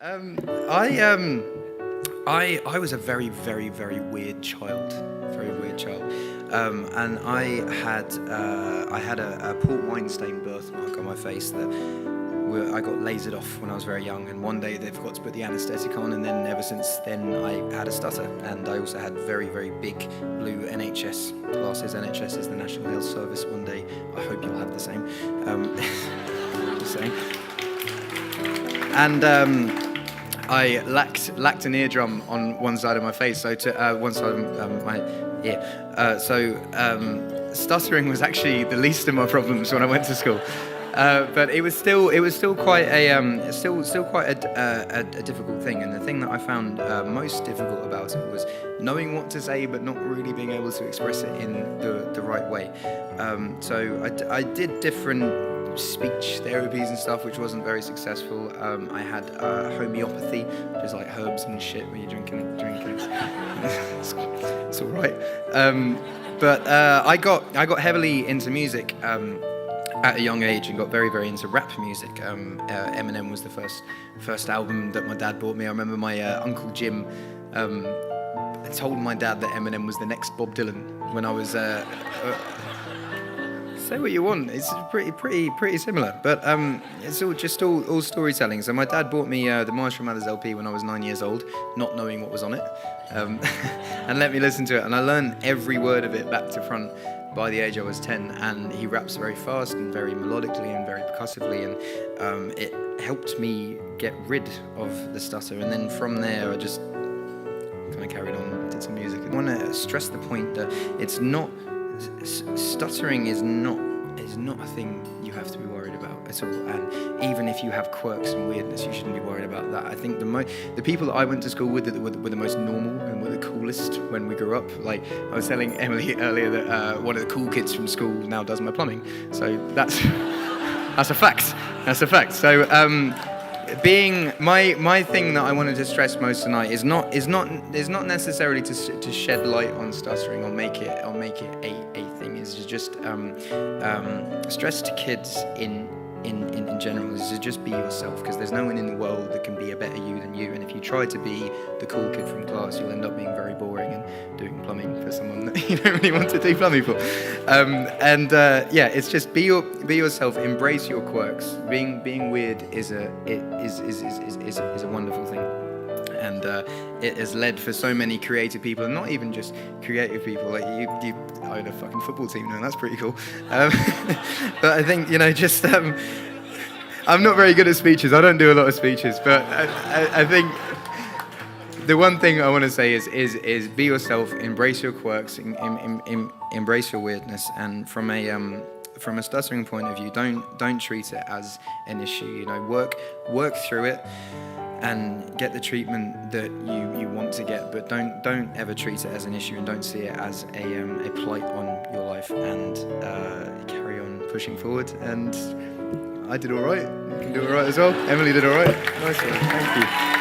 Um, I um, I was a very, very, very weird child. Very weird child. And I had a port wine stain birthmark on my face that I got lasered off when I was very young. And one day they forgot to put the anaesthetic on, and then ever since then I had a stutter. And I also had very, very big blue NHS glasses. NHS is the National Health Service. One day I hope you'll have the same. Just saying. And I lacked an eardrum on one side of my face, so to one side of my ear. Stuttering was actually the least of my problems when I went to school. But it was still quite a difficult thing. And the thing that I found most difficult about it was knowing what to say, but not really being able to express it in the right way. So I did different speech therapies and stuff, which wasn't very successful. I had homeopathy, which is like herbs and shit when you're drinking it. It's all right. But I got heavily into music at a young age and got very, very into rap music. Eminem was the first album that my dad bought me. I remember my Uncle Jim told my dad that Eminem was the next Bob Dylan when I was. Say what you want. It's pretty similar, but it's all storytelling. So my dad bought me the Marshall Mathers LP when I was 9 years old, not knowing what was on it, and let me listen to it. And I learned every word of it back to front by the age I was 10. And he raps very fast and very melodically and very percussively, and it helped me get rid of the stutter. And then from there, I just kind of carried on, did some music. I want to stress the point that it's not. Stuttering is not a thing you have to be worried about at all. And even if you have quirks and weirdness, you shouldn't be worried about that. I think the people that I went to school with that were the most normal and were the coolest when we grew up. Like I was telling Emily earlier that one of the cool kids from school now does my plumbing. So that's a fact. That's a fact. So being my thing that I wanted to stress most tonight is not necessarily to shed light on stuttering or make it a thing. Is just stress to kids in general is to just be yourself, because there's no one in the world that can be a better you than you. And if you try to be the cool kid from class, you'll end up being very boring and doing plumbing for someone that you don't really want to do plumbing for. It's just be yourself, embrace your quirks. Being weird is a wonderful thing. And it has led for so many creative people, and not even just creative people. Like you own a fucking football team now. That's pretty cool. But I think I'm not very good at speeches. I don't do a lot of speeches, but I think the one thing I want to say is be yourself, embrace your quirks, embrace your weirdness, and from a stuttering point of view, don't treat it as an issue. Work through it and get the treatment that you want to get, but don't ever treat it as an issue, and don't see it as a blight on your life, and carry on pushing forward. And I did all right. You can do all right as well. Emily did all right. Nice one. Thank you.